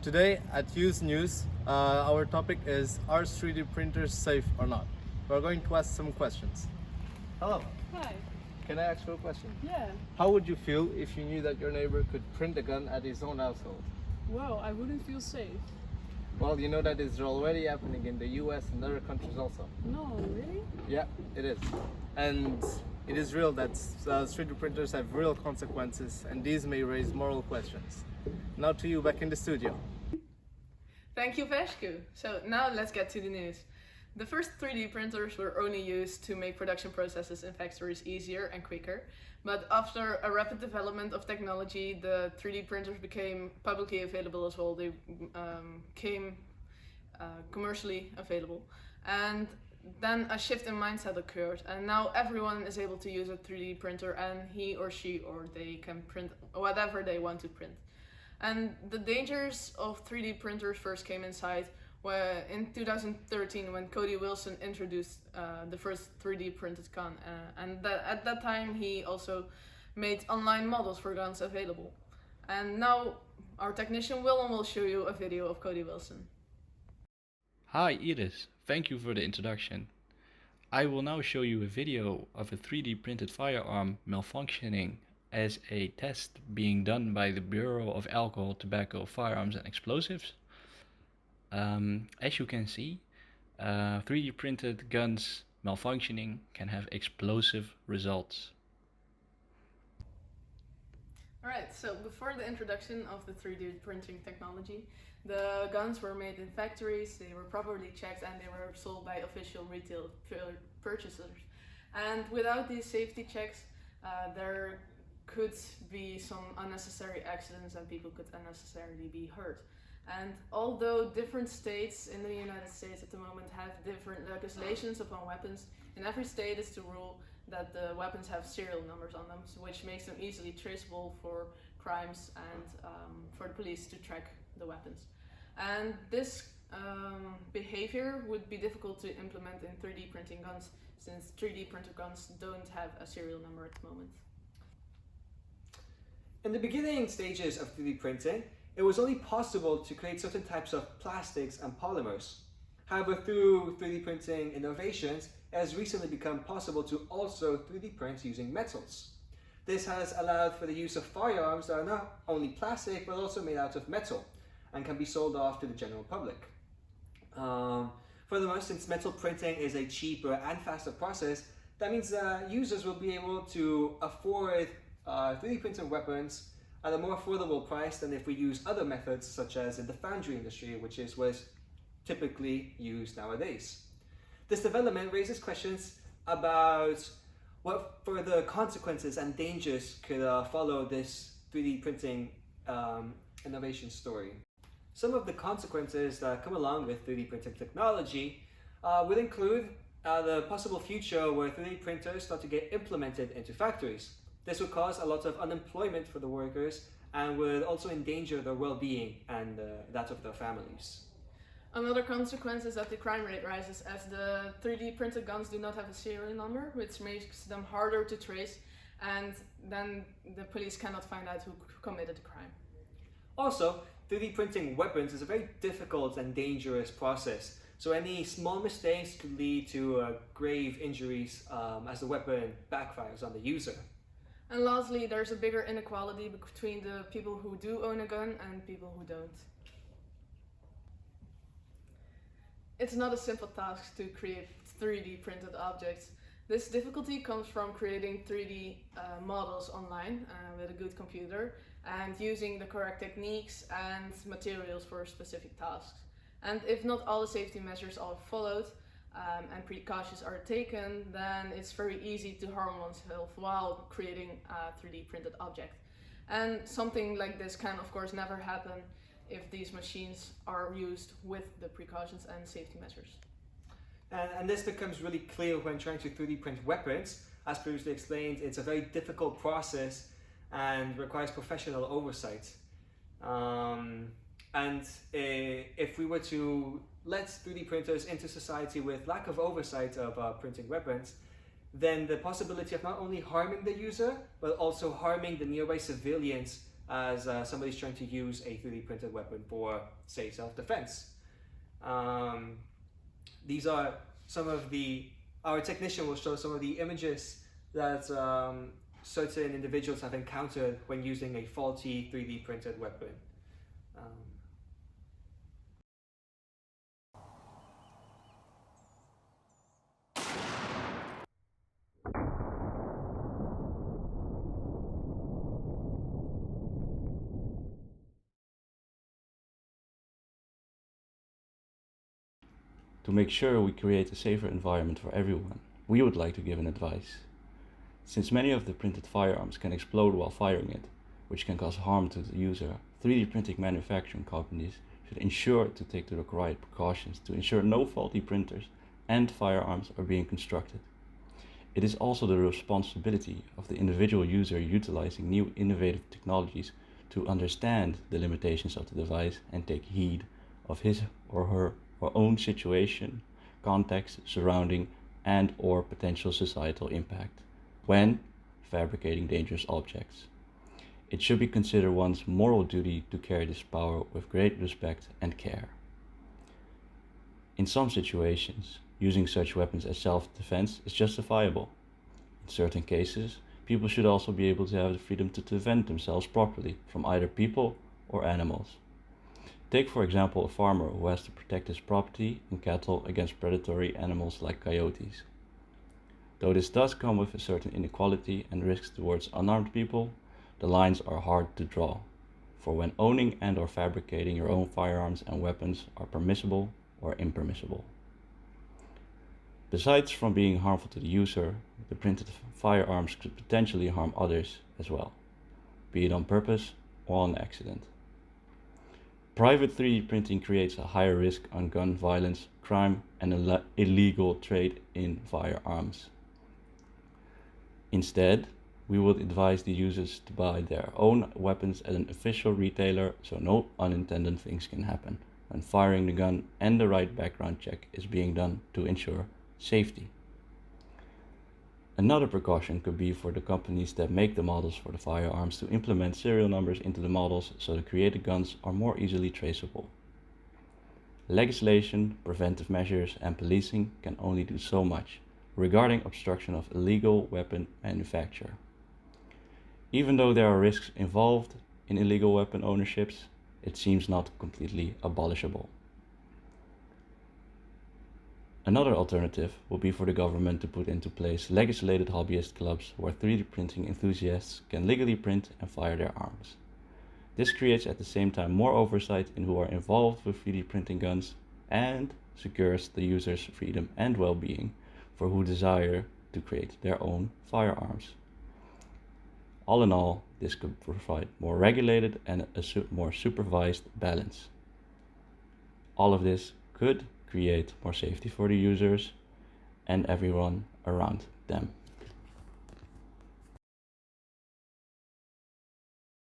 Today at Use News, our topic is, are 3D printers safe or not? We're going to ask some questions. Hello, Hi. can I ask you a question? Yeah. How would you feel if you knew that your neighbor could print a gun at his own household? Well, I wouldn't feel safe. Well, you know that is already happening in the US and other countries also. No, really? Yeah, it is. And it is real that 3D printers have real consequences, and these may raise moral questions. Now to you back in the studio. Thank you, Vesku. So now let's get to the news. The first 3D printers were only used to make production processes in factories easier and quicker. But after a rapid development of technology, the 3D printers became publicly available as well. They became commercially available. And then a shift in mindset occurred, and now everyone is able to use a 3D printer, and he or she or they can print whatever they want to print. And the dangers of 3D printers first came in sight in 2013 when Cody Wilson introduced the first 3D printed gun, at that time he also made online models for guns available. And now our technician Willem will show you a video of Cody Wilson. Hi Iris, thank you for the introduction. I will now show you a video of a 3D printed firearm malfunctioning as a test being done by the Bureau of Alcohol, Tobacco, Firearms and Explosives. As you can see, 3D printed guns malfunctioning can have explosive results. Alright, so before the introduction of the 3D printing technology, the guns were made in factories, they were properly checked, and they were sold by official retail purchasers. And without these safety checks, there could be some unnecessary accidents and people could unnecessarily be hurt. And although different states in the United States at the moment have different legislations upon weapons, in every state is the rule that the weapons have serial numbers on them, which makes them easily traceable for crimes and for the police to track the weapons. And this behavior would be difficult to implement in 3D printing guns, since 3D printed guns don't have a serial number at the moment. In the beginning stages of 3D printing, it was only possible to create certain types of plastics and polymers. However, through 3D printing innovations, it has recently become possible to also 3D print using metals. This has allowed for the use of firearms that are not only plastic but also made out of metal and can be sold off to the general public. Furthermore, since metal printing is a cheaper and faster process, that means that users will be able to afford 3D printed weapons at a more affordable price than if we use other methods such as in the foundry industry, which is what's typically used nowadays. This development raises questions about what further consequences and dangers could follow this 3D printing innovation story. Some of the consequences that come along with 3D printing technology would include the possible future where 3D printers start to get implemented into factories. This would cause a lot of unemployment for the workers and would also endanger their well-being and that of their families. Another consequence is that the crime rate rises, as the 3D printed guns do not have a serial number, which makes them harder to trace, and then the police cannot find out who committed the crime. Also, 3D printing weapons is a very difficult and dangerous process, so any small mistakes could lead to grave injuries as the weapon backfires on the user. And lastly, there's a bigger inequality between the people who do own a gun and people who don't. It's not a simple task to create 3D printed objects. This difficulty comes from creating 3D models online with a good computer and using the correct techniques and materials for specific tasks. And if not all the safety measures are followed and precautions are taken, then it's very easy to harm oneself while creating a 3D printed object. And something like this can of course never happen if these machines are used with the precautions and safety measures. And this becomes really clear when trying to 3D print weapons. As previously explained, it's a very difficult process and requires professional oversight. If we were to let 3D printers into society with lack of oversight of printing weapons, then the possibility of not only harming the user, but also harming the nearby civilians as somebody's trying to use a 3D printed weapon for, say, self-defense. These are some of our technician will show some of the images that certain individuals have encountered when using a faulty 3D printed weapon. To make sure we create a safer environment for everyone, we would like to give an advice. Since many of the printed firearms can explode while firing it, which can cause harm to the user, 3D printing manufacturing companies should ensure to take the required precautions to ensure no faulty printers and firearms are being constructed. It is also the responsibility of the individual user utilizing new innovative technologies to understand the limitations of the device and take heed of his or her own situation, context, surrounding, and/or potential societal impact when fabricating dangerous objects. It should be considered one's moral duty to carry this power with great respect and care. In some situations, using such weapons as self-defense is justifiable. In certain cases, people should also be able to have the freedom to defend themselves properly from either people or animals. Take for example a farmer who has to protect his property and cattle against predatory animals like coyotes. Though this does come with a certain inequality and risks towards unarmed people, the lines are hard to draw, for when owning and/or fabricating your own firearms and weapons are permissible or impermissible. Besides from being harmful to the user, the printed firearms could potentially harm others as well, be it on purpose or on accident. Private 3D printing creates a higher risk on gun violence, crime, and illegal trade in firearms. Instead, we would advise the users to buy their own weapons at an official retailer so no unintended things can happen when firing the gun, and the right background check is being done to ensure safety. Another precaution could be for the companies that make the models for the firearms to implement serial numbers into the models so the created guns are more easily traceable. Legislation, preventive measures, and policing can only do so much regarding obstruction of illegal weapon manufacture. Even though there are risks involved in illegal weapon ownerships, it seems not completely abolishable. Another alternative would be for the government to put into place legislated hobbyist clubs where 3D printing enthusiasts can legally print and fire their arms. This creates at the same time more oversight in who are involved with 3D printing guns and secures the user's freedom and well-being for who desire to create their own firearms. All in all, this could provide more regulated and a more supervised balance. All of this could create more safety for the users and everyone around them.